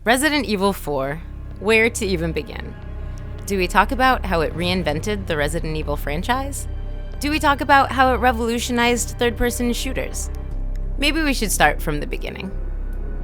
Resident Evil 4, where to even begin? Do we talk about how it reinvented the Resident Evil franchise? Do we talk about how it revolutionized third-person shooters? Maybe we should start from the beginning.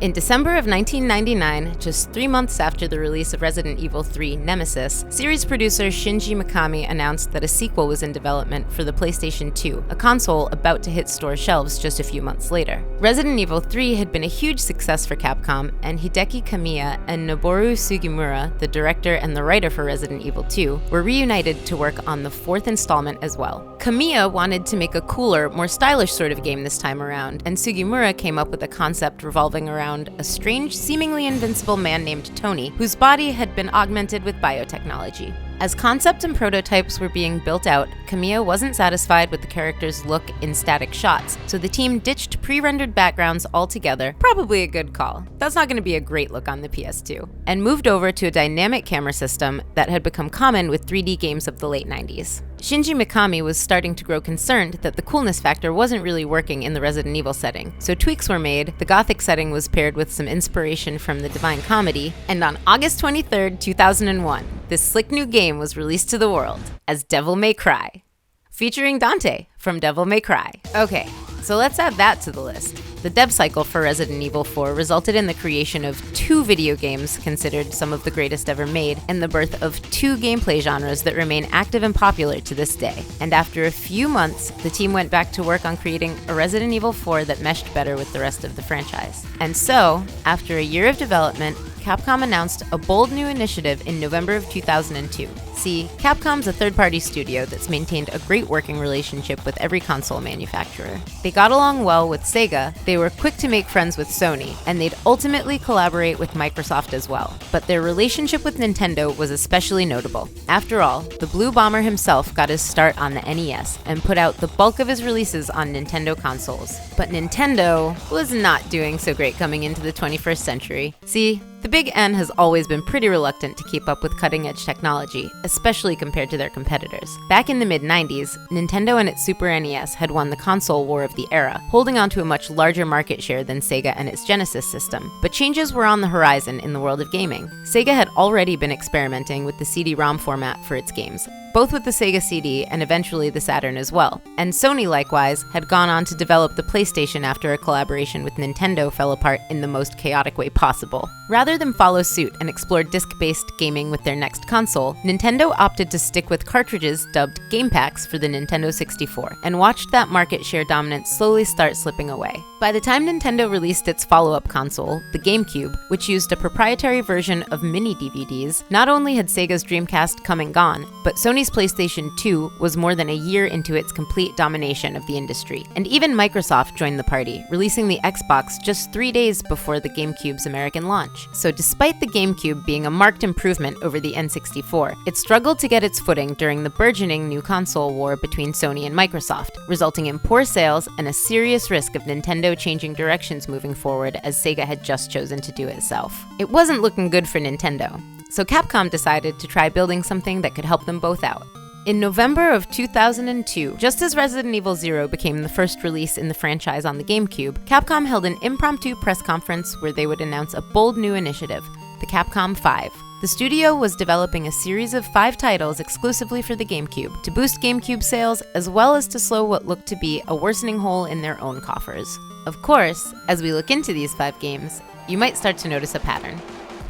In December of 1999, just 3 months after the release of Resident Evil 3 Nemesis, series producer Shinji Mikami announced that a sequel was in development for the PlayStation 2, a console about to hit store shelves just a few months later. Resident Evil 3 had been a huge success for Capcom, and Hideki Kamiya and Noboru Sugimura, the director and the writer for Resident Evil 2, were reunited to work on the 4th installment as well. Kamiya wanted to make a cooler, more stylish sort of game this time around, and Sugimura came up with a concept revolving around a strange, seemingly invincible man named Tony, whose body had been augmented with biotechnology. As concept and prototypes were being built out, Kamiya wasn't satisfied with the character's look in static shots, so the team ditched pre-rendered backgrounds altogether, probably a good call, that's not going to be a great look on the PS2, and moved over to a dynamic camera system that had become common with 3D games of the late 90s. Shinji Mikami was starting to grow concerned that the coolness factor wasn't really working in the Resident Evil setting, so tweaks were made, the gothic setting was paired with some inspiration from the Divine Comedy, and on August 23rd, 2001, this slick new game was released to the world as Devil May Cry, featuring Dante from Devil May Cry. Okay, so let's add that to the list. The dev cycle for Resident Evil 4 resulted in the creation of 2 video games considered some of the greatest ever made, and the birth of 2 gameplay genres that remain active and popular to this day. And after a few months, the team went back to work on creating a Resident Evil 4 that meshed better with the rest of the franchise. And so, after a year of development, Capcom announced a bold new initiative in November of 2002. See, Capcom's a third-party studio that's maintained a great working relationship with every console manufacturer. They got along well with Sega, they were quick to make friends with Sony, and they'd ultimately collaborate with Microsoft as well. But their relationship with Nintendo was especially notable. After all, the Blue Bomber himself got his start on the NES and put out the bulk of his releases on Nintendo consoles. But Nintendo was not doing so great coming into the 21st century. See, the Big N has always been pretty reluctant to keep up with cutting-edge technology, especially compared to their competitors. Back in the mid-90s, Nintendo and its Super NES had won the console war of the era, holding on to a much larger market share than Sega and its Genesis system. But changes were on the horizon in the world of gaming. Sega had already been experimenting with the CD-ROM format for its games, both with the Sega CD and eventually the Saturn as well. And Sony, likewise, had gone on to develop the PlayStation after a collaboration with Nintendo fell apart in the most chaotic way possible. Rather than follow suit and explore disc-based gaming with their next console, Nintendo opted to stick with cartridges dubbed game packs for the Nintendo 64, and watched that market share dominance slowly start slipping away. By the time Nintendo released its follow-up console, the GameCube, which used a proprietary version of mini DVDs, not only had Sega's Dreamcast come and gone, but Sony's PlayStation 2 was more than a year into its complete domination of the industry. And even Microsoft joined the party, releasing the Xbox just 3 days before the GameCube's American launch. So despite the GameCube being a marked improvement over the N64, it struggled to get its footing during the burgeoning new console war between Sony and Microsoft, resulting in poor sales and a serious risk of Nintendo changing directions moving forward as Sega had just chosen to do itself. It wasn't looking good for Nintendo, so Capcom decided to try building something that could help them both out. In November of 2002, just as Resident Evil 0 became the first release in the franchise on the GameCube, Capcom held an impromptu press conference where they would announce a bold new initiative, the Capcom Five. The studio was developing a series of 5 titles exclusively for the GameCube to boost GameCube sales as well as to slow what looked to be a worsening hole in their own coffers. Of course, as we look into these 5 games, you might start to notice a pattern.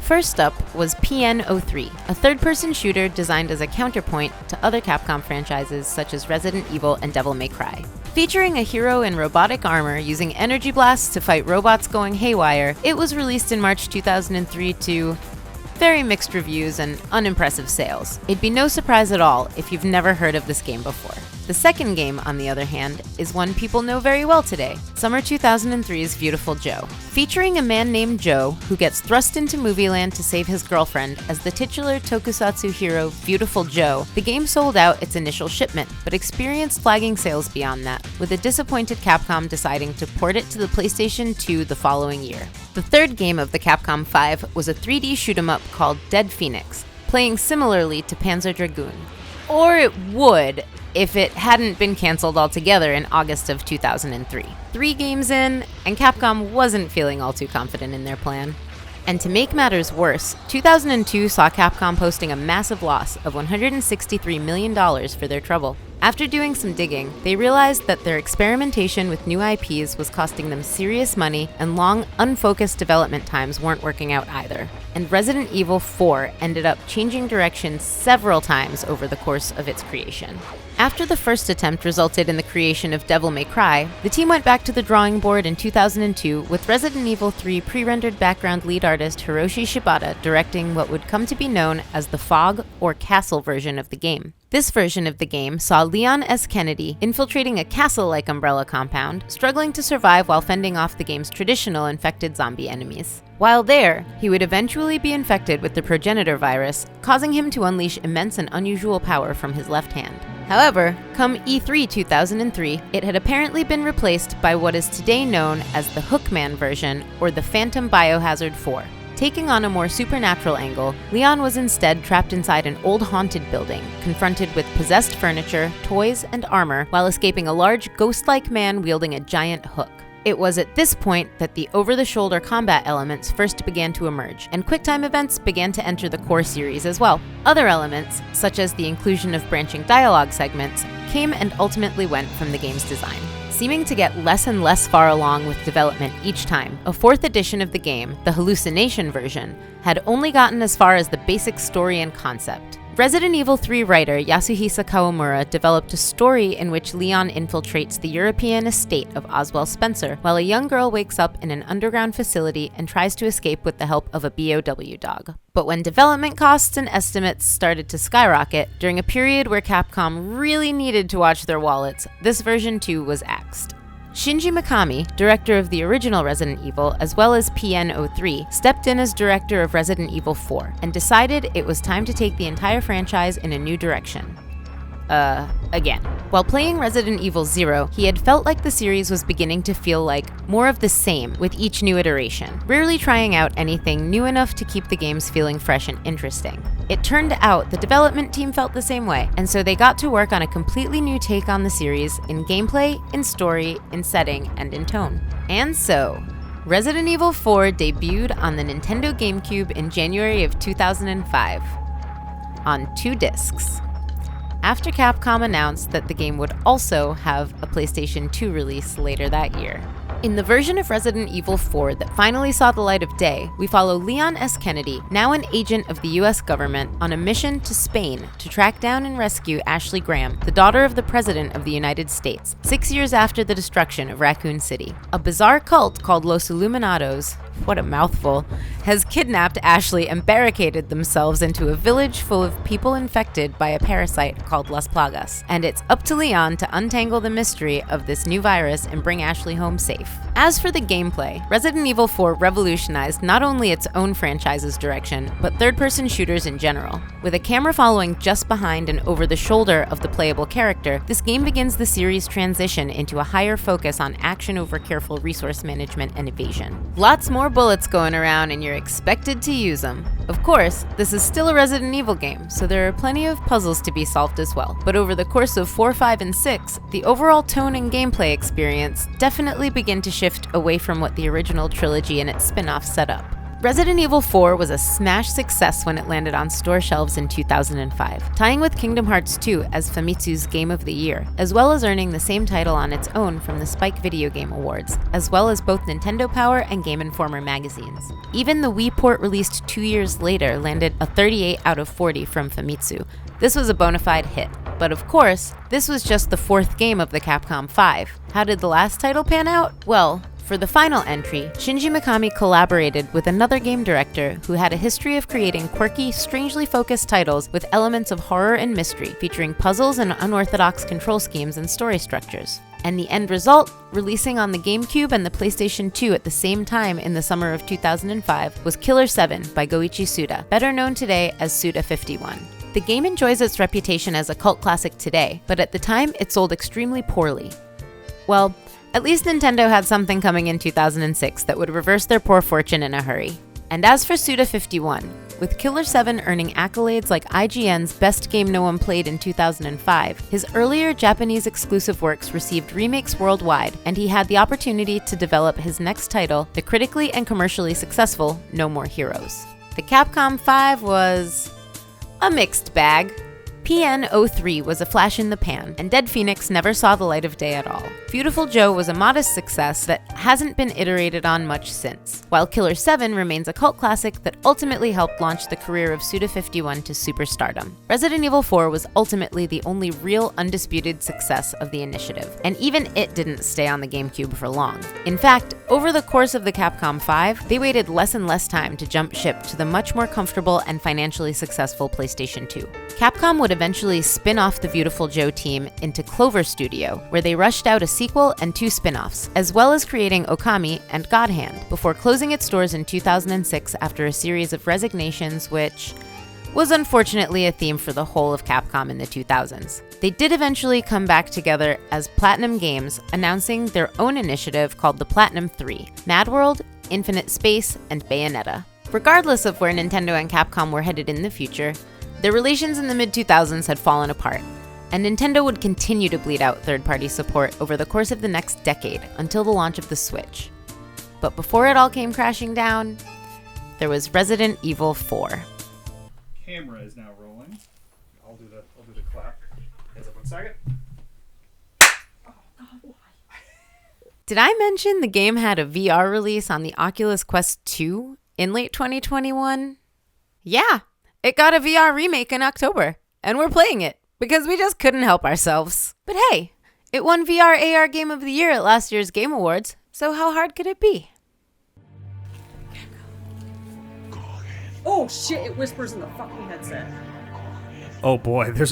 First up was PN03, a third-person shooter designed as a counterpoint to other Capcom franchises such as Resident Evil and Devil May Cry. Featuring a hero in robotic armor using energy blasts to fight robots going haywire, it was released in March 2003 to very mixed reviews and unimpressive sales. It'd be no surprise at all if you've never heard of this game before. The second game, on the other hand, is one people know very well today, Summer 2003's Beautiful Joe. Featuring a man named Joe who gets thrust into Movieland to save his girlfriend as the titular tokusatsu hero Beautiful Joe, the game sold out its initial shipment, but experienced flagging sales beyond that, with a disappointed Capcom deciding to port it to the PlayStation 2 the following year. The third game of the Capcom 5 was a 3D shoot-'em-up called Dead Phoenix, playing similarly to Panzer Dragoon. Or it would, if it hadn't been canceled altogether in August of 2003. 3 games in, and Capcom wasn't feeling all too confident in their plan. And to make matters worse, 2002 saw Capcom posting a massive loss of $163 million for their trouble. After doing some digging, they realized that their experimentation with new IPs was costing them serious money, and long, unfocused development times weren't working out either. And Resident Evil 4 ended up changing direction several times over the course of its creation. After the first attempt resulted in the creation of Devil May Cry, the team went back to the drawing board in 2002 with Resident Evil 3 pre-rendered background lead artist Hiroshi Shibata directing what would come to be known as the Fog or Castle version of the game. This version of the game saw Leon S. Kennedy infiltrating a castle-like umbrella compound, struggling to survive while fending off the game's traditional infected zombie enemies. While there, he would eventually be infected with the progenitor virus, causing him to unleash immense and unusual power from his left hand. However, come E3 2003, it had apparently been replaced by what is today known as the Hookman version or the Phantom Biohazard 4. Taking on a more supernatural angle, Leon was instead trapped inside an old haunted building, confronted with possessed furniture, toys, and armor, while escaping a large ghost-like man wielding a giant hook. It was at this point that the over-the-shoulder combat elements first began to emerge, and QuickTime events began to enter the core series as well. Other elements, such as the inclusion of branching dialogue segments, came and ultimately went from the game's design. Seeming to get less and less far along with development each time, a fourth edition of the game, the Hallucination version, had only gotten as far as the basic story and concept. Resident Evil 3 writer Yasuhisa Kawamura developed a story in which Leon infiltrates the European estate of Oswald Spencer, while a young girl wakes up in an underground facility and tries to escape with the help of a BOW dog. But when development costs and estimates started to skyrocket, during a period where Capcom really needed to watch their wallets, this version too was axed. Shinji Mikami, director of the original Resident Evil, as well as PN03, stepped in as director of Resident Evil 4, and decided it was time to take the entire franchise in a new direction. Again. While playing Resident Evil 0, he had felt like the series was beginning to feel like more of the same with each new iteration, rarely trying out anything new enough to keep the games feeling fresh and interesting. It turned out the development team felt the same way, and so they got to work on a completely new take on the series in gameplay, in story, in setting, and in tone. And so, Resident Evil 4 debuted on the Nintendo GameCube in January of 2005, on 2 discs. After Capcom announced that the game would also have a PlayStation 2 release later that year. In the version of Resident Evil 4 that finally saw the light of day, we follow Leon S. Kennedy, now an agent of the US government, on a mission to Spain to track down and rescue Ashley Graham, the daughter of the President of the United States, 6 years after the destruction of Raccoon City. A bizarre cult called Los Illuminados, what a mouthful, has kidnapped Ashley and barricaded themselves into a village full of people infected by a parasite called Las Plagas, and it's up to Leon to untangle the mystery of this new virus and bring Ashley home safe. As for the gameplay, Resident Evil 4 revolutionized not only its own franchise's direction, but third-person shooters in general. With a camera following just behind and over the shoulder of the playable character, this game begins the series' transition into a higher focus on action over careful resource management and evasion. Lots more bullets going around and you're expected to use them. Of course, this is still a Resident Evil game, so there are plenty of puzzles to be solved as well. But over the course of 4, 5, and 6, the overall tone and gameplay experience definitely begin to shift away from what the original trilogy and its spin-offs set up. Resident Evil 4 was a smash success when it landed on store shelves in 2005, tying with Kingdom Hearts 2 as Famitsu's Game of the Year, as well as earning the same title on its own from the Spike Video Game Awards, as well as both Nintendo Power and Game Informer magazines. Even the Wii port released 2 years later landed a 38 out of 40 from Famitsu. This was a bona fide hit. But of course, this was just the 4th game of the Capcom 5. How did the last title pan out? Well, for the final entry, Shinji Mikami collaborated with another game director who had a history of creating quirky, strangely focused titles with elements of horror and mystery, featuring puzzles and unorthodox control schemes and story structures. And the end result, releasing on the GameCube and the PlayStation 2 at the same time in the summer of 2005, was Killer 7 by Goichi Suda, better known today as Suda 51. The game enjoys its reputation as a cult classic today, but at the time it sold extremely poorly. Well, at least Nintendo had something coming in 2006 that would reverse their poor fortune in a hurry. And as for Suda 51, With Killer 7 earning accolades like IGN's Best Game No One Played in 2005, his earlier Japanese exclusive works received remakes worldwide, and he had the opportunity to develop his next title, the critically and commercially successful No More Heroes. The Capcom Five was a mixed bag. PN03 was a flash in the pan, and Dead Phoenix never saw the light of day at all. Beautiful Joe was a modest success that hasn't been iterated on much since, while Killer 7 remains a cult classic that ultimately helped launch the career of Suda51 to superstardom. Resident Evil 4 was ultimately the only real undisputed success of the initiative, and even it didn't stay on the GameCube for long. In fact, over the course of the Capcom 5, they waited less and less time to jump ship to the much more comfortable and financially successful PlayStation 2. Capcom would eventually spin off the Beautiful Joe team into Clover Studio, where they rushed out a sequel and 2 spin-offs, as well as creating Okami and God Hand, before closing its doors in 2006 after a series of resignations, which was unfortunately a theme for the whole of Capcom in the 2000s. They did eventually come back together as Platinum Games, announcing their own initiative called the Platinum 3, Mad World, Infinite Space, and Bayonetta. Regardless of where Nintendo and Capcom were headed in the future, their relations in the mid-2000s had fallen apart, and Nintendo would continue to bleed out third-party support over the course of the next decade until the launch of the Switch. But before it all came crashing down, there was Resident Evil 4. Camera is now rolling. I'll do the clap. Heads up 1 second. Did I mention the game had a VR release on the Oculus Quest 2 in late 2021? Yeah, it got a VR remake in October, and we're playing it because we just couldn't help ourselves. But hey, it won VR AR Game of the Year at last year's Game Awards, so how hard could it be? Oh shit, it whispers in the fucking headset. Oh boy, it's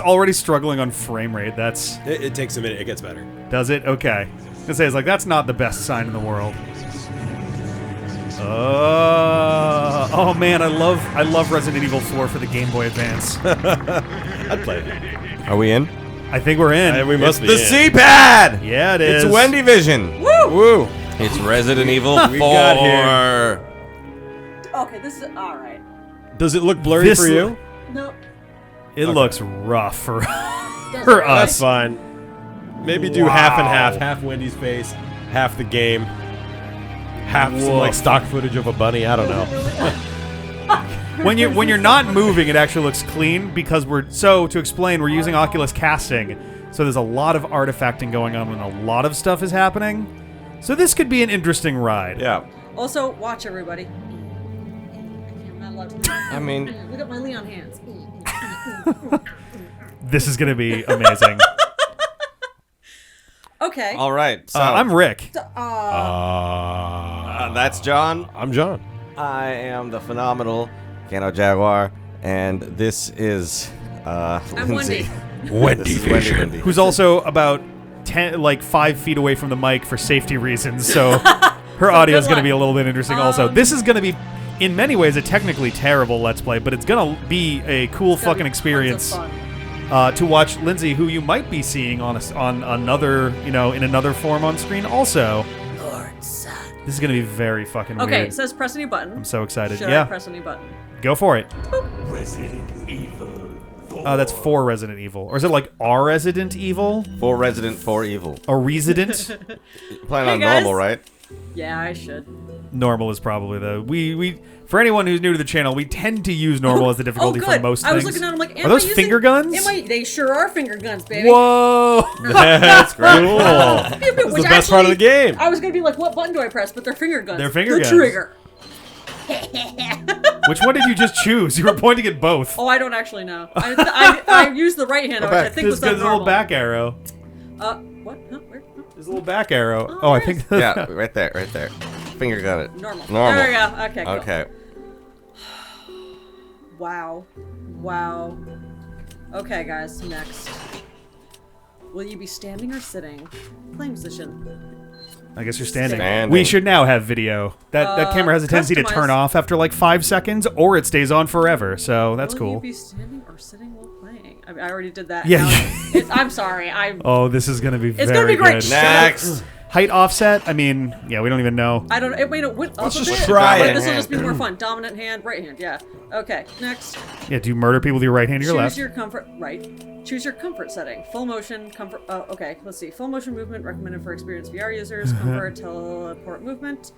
already struggling on frame rate. It takes a minute. It gets better. Does it? Okay. I was gonna say, it's like, that's not the best sign in the world. Oh man, I love Resident Evil 4 for the Game Boy Advance. I'd play it. Are we in? I think we're in. We must be The in. C-pad! Yeah, it is. It's WendyVision. Woo! Woo! It's Resident Evil 4. We got here. Okay, this is alright. Does it look blurry for you? No. It looks rough for Does for it? us. That's fine. Maybe do half and half. Half Wendy's face, half the game. Half some like stock footage of a bunny. I don't know. When you're not moving, it actually looks clean because to explain, we're using Oculus casting, so there's a lot of artifacting going on when a lot of stuff is happening. So this could be an interesting ride. Yeah. Also, watch everybody. I'm not allowed to. I mean, Look at my Leon hands. This is gonna be amazing. Okay. all right. So I'm Rick. that's John. I'm John. I am the phenomenal Kano Jaguar, and this is I'm Lindsay. Wendy. This is Wendy. Who's also about 5 feet away from the mic for safety reasons, so her audio is good going to luck. be a little bit interesting also. This is going to be, in many ways, a technically terrible Let's Play, but it's going to be a cool It's gonna fucking be experience tons of fun. to watch Lindsay, who you might be seeing on another, in another form on screen also. This is going to be very fucking Okay, weird. it says press a new button. I'm so excited. Should Yeah, I press a new button? go for it. Resident Evil 4. That's for Resident Evil. Or is it like our Resident Evil? For Resident 4 Evil. A Resident? Playing Hey, on guys. normal, right? Yeah, I should. Normal is probably we for anyone who's new to the channel, we tend to use normal as the difficulty Oh, for good. most I was things. looking at them like, Are those finger guns? They sure are finger guns, baby. Whoa! That's great. Cool. Pew, pew, This is which the best part of the game. I was gonna be like, what button do I press? But they're finger guns. They're finger the guns. trigger. Which one did you just choose? You were pointing at both. Oh, I don't actually know. I used the right hand, which I think was There's that a little normal. back arrow. What? Huh? Where? Huh? There's a little back arrow. Oh, Oh, I there think. Yeah, right there. Finger gun it. Normal. Normal. There we go. Okay, cool. Okay. Wow. Okay, guys, next. Will you be standing or sitting? Playing position. I guess you're standing. Standing. We should now have video. That camera has a tendency to turn customize. off after like 5 seconds, or it stays on forever. So that's Will you cool. be standing or sitting while playing? I already did that. Yeah. Now I'm sorry. Oh, this is gonna be It's very gonna be great. good. Shut up. Next. Height offset. I mean, yeah, we don't even know. I don't. Wait, no. Let's just try it. This will just be more fun. Dominant hand, right hand. Yeah. Okay. Next. Yeah, do you murder people with your right hand or your left? Choose your comfort. Right. Choose your comfort setting. Full motion. Comfort. Oh, okay. Let's see. Full motion movement recommended for experienced VR users. Comfort. Teleport movement.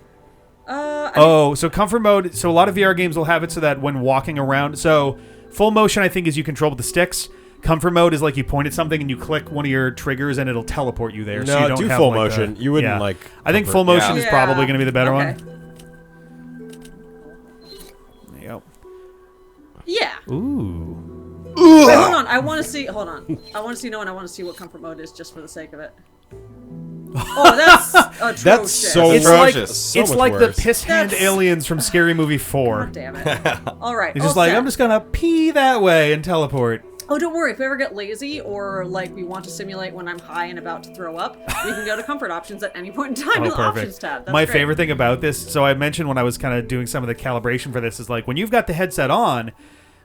So comfort mode. So a lot of VR games will have it so that when walking around. So full motion, I think, is you control with the sticks. Comfort mode is like you point at something and you click one of your triggers and it'll teleport you there. No, so you don't do have full like motion. The, You wouldn't like. I think comfort. full motion Yeah. is probably going to be the better Okay. one. There you go. Yeah. Ooh. Wait, hold on. I want to see. Hold on. I want to see. No, and I want to see what comfort mode is, just for the sake of it. Oh, that's atrocious. That's so It's like Atrocious. So it's much like worse. the piss hand That's- aliens from Scary Movie 4. God damn it. All right. It's just like, I'm just gonna pee that way and teleport. Oh, don't worry. If we ever get lazy or like we want to simulate when I'm high and about to throw up, we can go to comfort options at any point in time in the options tab. That's My great. favorite thing about this, so I mentioned when I was kind of doing some of the calibration for this, is like when you've got the headset on,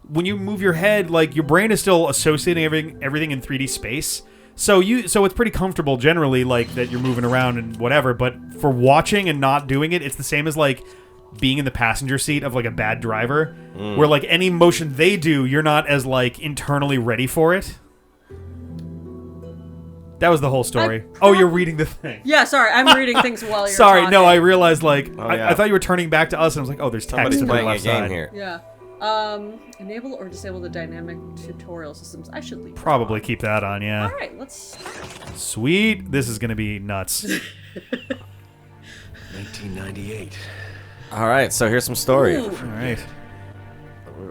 when you move your head, like your brain is still associating everything in 3D space. So it's pretty comfortable generally, like that you're moving around and whatever. But for watching and not doing it, it's the same as like being in the passenger seat of like a bad driver, where like any motion they do, you're not as like internally ready for it. That was the whole story. Oh, you're reading the thing. Yeah, sorry. I'm reading things while you're Sorry, talking. no, I realized like yeah. I thought you were turning back to us, and I was like, oh, there's text Somebody's to the playing a left game side. here. Yeah. Enable or disable the dynamic tutorial systems. I should leave. Probably keep that on, yeah. All right, let's. Sweet. This is gonna be nuts. 1998. All right, so here's some story. Ooh. All right.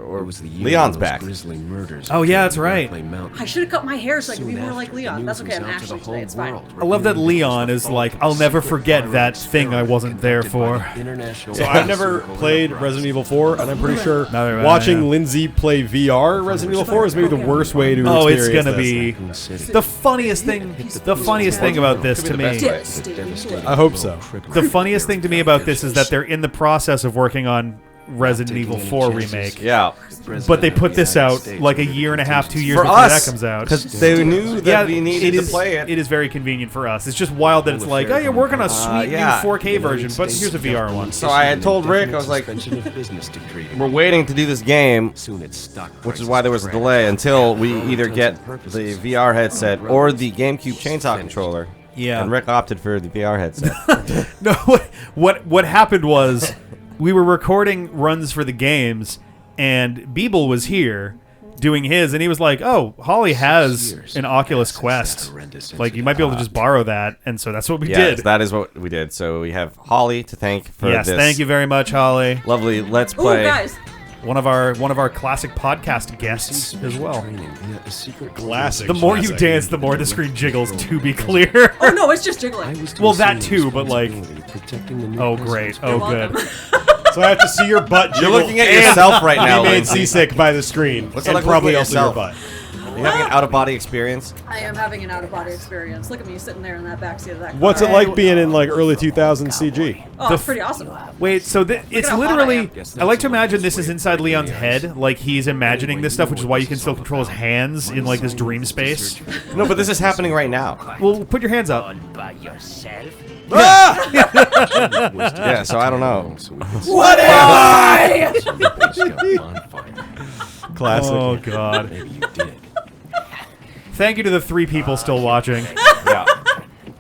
Or It was the year Leon's of those back. grisly murders. Oh, yeah, occurred that's in right. Berkeley Mountain. I should have cut my hair so I could be Soon more after, like the Leon. That's news okay. was I'm out to the Ashley whole today. It's fine. world, I love that revealing Leon is like, I'll never forget that thing I wasn't there for. So I've never played Resident Evil 4, and I'm pretty sure Neither have I, watching yeah. Lindsay play VR Resident Evil 4 is maybe the worst way to Oh, it's experience gonna this. be the funniest thing. The funniest thing about this to me. I hope so. The funniest thing to me about this is that they're in the process of working on Resident Evil 4 remake. Yeah. But they put this out like a year and a half, 2 years For before us, that comes out. because they knew that we needed to is, play it. It is very convenient for us. It's just wild that it's like, oh, you're working on a sweet yeah. new 4K version, but here's a VR one. So I had told Rick, I was like, we're waiting to do this game, which is why there was a delay until we either get the VR headset or the GameCube chainsaw controller. Yeah. And Rick opted for the VR headset. No, what happened was we were recording runs for the games, and Beeble was here doing his, and he was like, "Oh, Holly has an Oculus Quest. Like, you might be able to just borrow that." And so that's what we Yes, did. that is what we did. So we have Holly to thank for Yes, this. thank you very much, Holly. Lovely Let's Ooh, Play. guys. One of our classic podcast guests as well. Classic. The more you classic. dance, the more the screen jiggles. To be clear. Oh no, it's just jiggling. Well, that too, but like, oh great, oh You're good. welcome. So I have to see your butt. You're jiggle looking at and yourself right now, be made Lindsay. seasick by the screen. What's it and like probably looking at also your yourself? butt. Are you having an out-of-body experience? I am having an out-of-body experience. Look at me sitting there in that backseat of that car. What's it like being in like early 2000s CG? Oh, it's pretty awesome. Wait, so it's how hot I literally. am. I like to imagine this is inside Leon's head, like he's imagining this stuff, which is why you can still control his hands in like this dream space. No, but this is happening right now. Well, put your hands up. By yourself? Yeah, so I don't know. What am I? Classic. Oh God! Maybe you did. Thank you to the 3 people still watching. Yeah.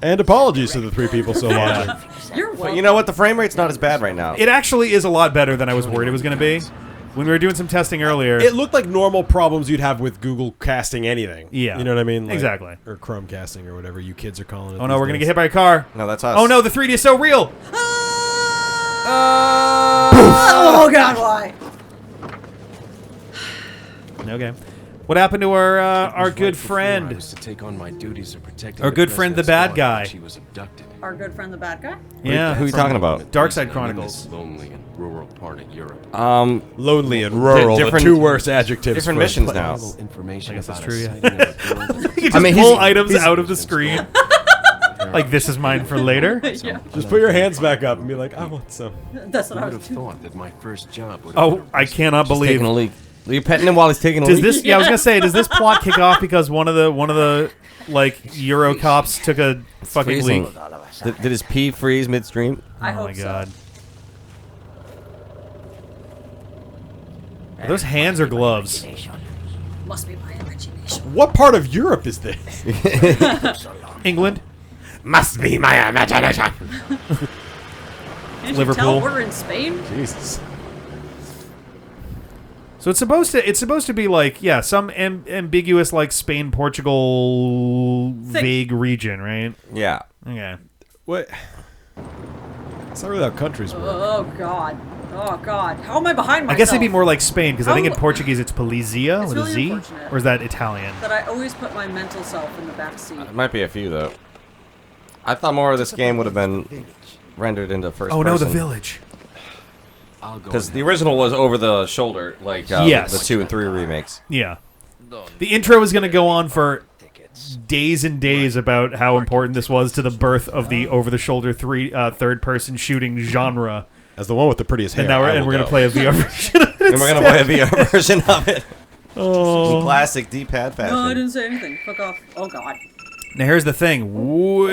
And apologies to the 3 people so watching. You're welcome. But you know what? The frame rate's not as bad right now. It actually is a lot better than I was worried it was going to be. When we were doing some testing earlier. It looked like normal problems you'd have with Google casting anything. Yeah. You know what I mean? Like- Exactly. Or Chrome casting or whatever you kids are calling it. Oh no, we're gonna get hit by a car. No, that's us. Oh no, the 3D is so real. Oh God, why? Okay. What happened to our good friend? Our good friend, the bad guy. She was abducted. Our good friend, the bad guy. Yeah. Who are you talking about? Dark Side Chronicles. Lonely and rural part of Europe. Lonely and rural, the different- 2 worst adjectives. Different for a missions play. now. Information I guess that's about true, a yeah. sighting of a girl that You can just I mean, pull he's- items he's- out of the screen. Like, this is mine for later. Yeah, Just put your hands back up and be like, I want some. that's what I would was. have thought that my first job would Oh, I cannot believe. Taking a leak. Are you petting him while he's taking a Does leak? this? Yeah, I was gonna say, does this plot kick off because one of the like Euro cops took a fucking Freezing. leak? Did his pee freeze midstream? I Oh hope my so. god. Are those hands or gloves? Must be my imagination. What part of Europe is this? England? Must be my imagination. Can't you Liverpool. tell we're in Spain? Jesus. So it's supposed to be like, yeah, some ambiguous like Spain, Portugal vague region, right? Yeah. Okay. What? It's not really how countries work. Oh god. Oh god. How am I behind myself? I guess it'd be more like Spain because I think in How- Portuguese it's Polizia It's with a really Z, unfortunate. or is that Italian? that I always put my mental self in the back seat. It might be a few, though. I thought more of this game would have been rendered into first Oh person. no, the village. Because the original was over the shoulder, like Yes. the 2 and 3 remakes. Yeah. The intro is going to go on for days and days about how important this was to the birth of the over-the-shoulder third-person shooting genre. As the one with the prettiest hair. And now we're going to play a VR version of it. And we're going to play a VR version of it. Oh. Classic D-pad fashion. No, I didn't say anything. Fuck off. Oh god. Now here's the thing. Whoa.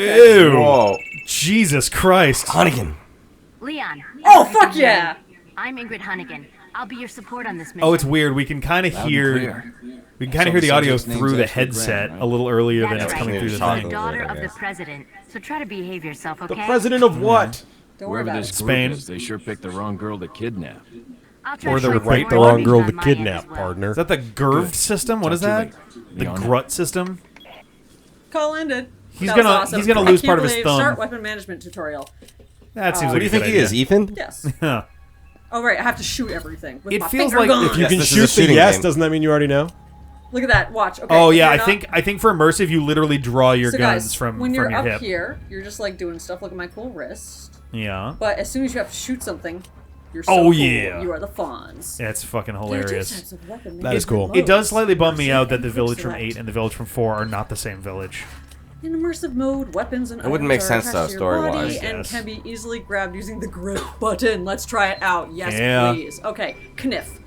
Whoa. Jesus Christ. Hunnigan. Leon. Oh fuck yeah! I'm Ingrid Hunnigan. I'll be your support on this mission. Oh, it's weird. We can kind of hear... We can kind of hear the audio through the headset a little earlier than That's it's right. coming through the Talking. I'm thing. the daughter of I the guess. president, so try to behave yourself, The okay? president of what? Don't worry Whoever about this it. group Spain. is, they sure picked the wrong girl to kidnap. I'll try Or to the find right more The wrong information girl on to my end kidnap, as well. partner. Is that the GURV system? What is that? The Beyond it. GRUT system? Call ended. He's That was gonna- awesome. he's gonna I lose can't part of his believe- thumb. Start weapon management tutorial. That seems What like What do you a think good he is, idea. Ethan? Yes. Huh. Oh right, I have to shoot everything with It my feels finger like gun. if You Yes, can this is a shoot the shooting yes, game. doesn't that mean you already know? Look at that. Watch. Okay. Oh if yeah, you're I not- think for immersive you literally draw your so guns guys, from when you're your up hip. here, you're just like doing stuff. Look at my cool wrist. Yeah. But as soon as you have to shoot something, you're so Oh, cool. yeah. You are the Fonz. Yeah, it's fucking There are two hilarious. types of weapon That is management cool. It does modes. slightly bum me out that the Quick village from select. 8 and the village from 4 are not the same village. In immersive mode, weapons and It wouldn't items make are sense, attached though, to your body story-wise, and yes. can be easily grabbed using the grip button. Let's try it out. Yes, Yeah. please. Okay, kniff.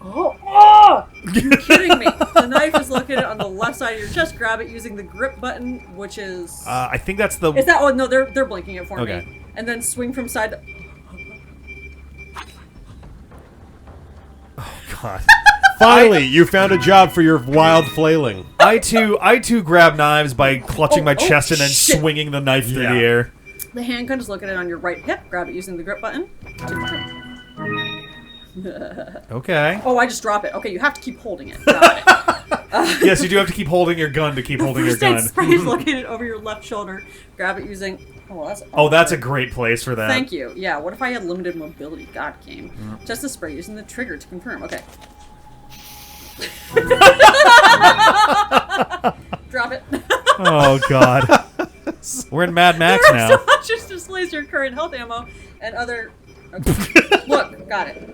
Oh, you're kidding me. The knife is located on the left side of your chest. Grab it using the grip button, which is... I think that's the... is that... Oh, no, they're blinking it for Okay. me. And then swing from side to... God. Finally, you found a job for your wild flailing. I too grab knives by clutching my Oh, chest and then shit. swinging the knife through Yeah. the air. The handgun is located on your right hip. Grab it using the grip button. Okay. Oh, I just drop it. Okay, you have to keep holding it. Got it. Yes, you do have to keep holding your gun to keep holding your First aid gun. spray is located over your left shoulder. Grab it using... Oh, well, that's... Oh, that's a awkward. great place for that. Thank you. Yeah, what if I had limited mobility? God, game. Just the spray using the trigger to confirm. Okay. Drop it. Oh God. We're in Mad Max There are now. so much just displays your current health ammo and other... Okay. Look, got it.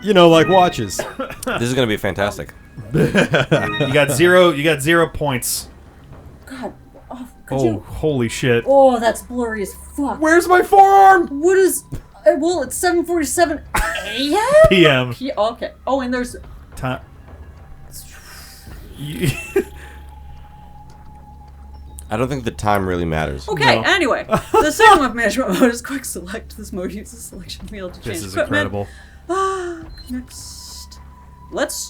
You know, like watches. This is going to be fantastic. You got 0 points. God. Oh, could Oh, you... holy shit. Oh, that's blurry as fuck. Where's my forearm? What is... well, it's 7:47 a.m.? PM. Okay. Oh, and there's... Time. I don't think the time really matters. Okay, No. anyway. The second weapon management mode is quick select. This mode uses the selection wheel to change This is equipment. incredible. Next. Let's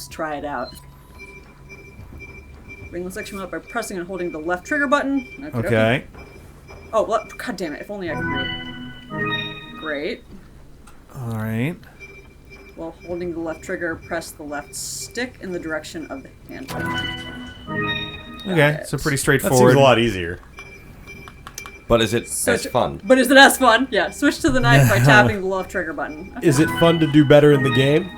try it out. Bring the selection wheel up by pressing and holding the left trigger button. Okay. Oh, well, god damn it. If only I could read. Great. All right. While holding the left trigger, press the left stick in the direction of the handle. Okay. So pretty That straightforward. seems a lot easier. But is it as fun? But is it as fun? Yeah. Switch to the knife by tapping the left trigger button. Is it fun to do better in the game?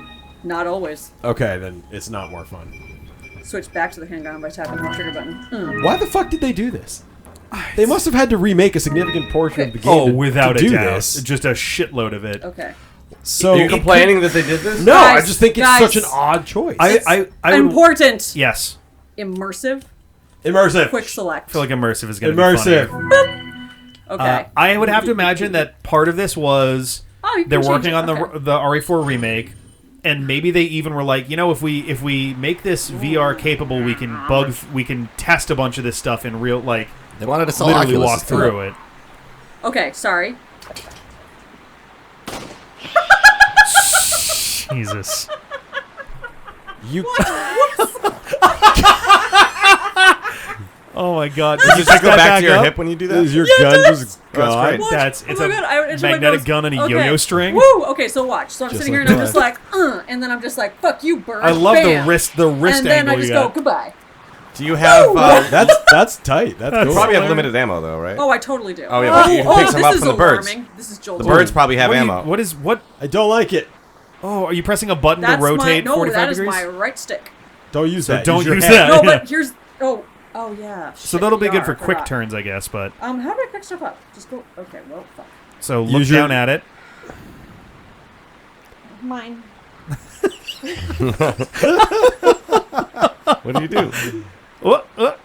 Not always. Okay, then it's not more fun. Switch back to the handgun by tapping the trigger button. Why the fuck did they do this? They must have had to remake a significant portion of the game Oh, to, without to a do doubt. this. Just a shitload of it. Okay. So Are you complaining that they did this? No, I Guys, just think it's guys. such an odd choice. I would, Important. yes. Immersive. Immersive. Quick select. I feel like immersive is going to be Immersive. funnier. Okay. I would have to imagine that part of this was Oh, you can they're change working it. on Okay. the RE4 remake. And maybe they even were like, if we make this VR capable, we can test a bunch of this stuff in real, like They wanted to sell literally Oculus walk through it. Okay, sorry. Jesus. You Oh my God! Did you just go back to your hip when you do that? is your Yeah, gun it does. just That's gone? great. It's Oh a my God, I went into my magnetic nose. gun and a Okay. yo-yo string. Woo! Okay, so watch. So I'm Just sitting here like and I'm just that. like, and then I'm just like, fuck you, bird. I love Bam. the wrist And then angle I just you go, got. goodbye. Do you have? That's tight. That's That's cool. probably have limited ammo though, right? Oh, I totally do. Oh, yeah, but you can pick some this up is from the birds. alarming. This is The jolting. birds probably have ammo. What? I don't like it. Oh, are you pressing a button That's to rotate my, no, 45 that is degrees? my right stick. Don't use that. don't your use hand. that. No, Yeah. but here's, oh yeah. So Shit, that'll be good VR, for I quick forgot. turns, I guess. But How do I pick stuff up? Just go. Okay, well, fuck. so look Use your- down at it. Mine. What do you do? Okay.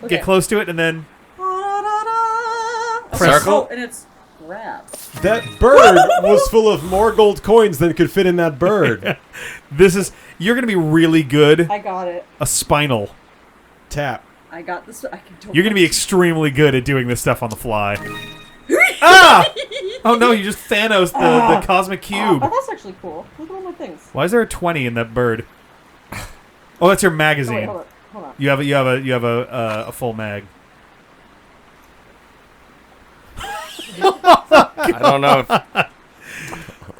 Get close to it and then Okay, Circle? oh, and it's grab. That bird was full of more gold coins than could fit in that bird. you're gonna be really good. I got it. A spinal. Tap. I got this. I can totally. You're gonna be extremely good at doing this stuff on the fly. Ah! Oh no! You just Thanos the cosmic cube. Oh, that's actually cool. Look at all my things. Why is there a 20 in that bird? Oh, that's your Oh, magazine. wait, hold on. You have a full mag. I don't know.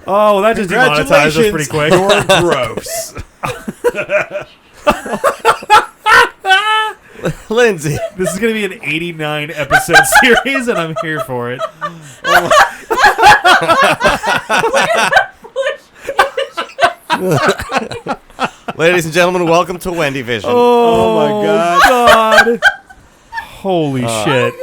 Oh, that just demonetized us pretty quick. You're gross. Lindsay. This is gonna be an 89 episode series, and I'm here for it. Ladies and gentlemen, welcome to WendyVision. Oh my God. God! Holy shit!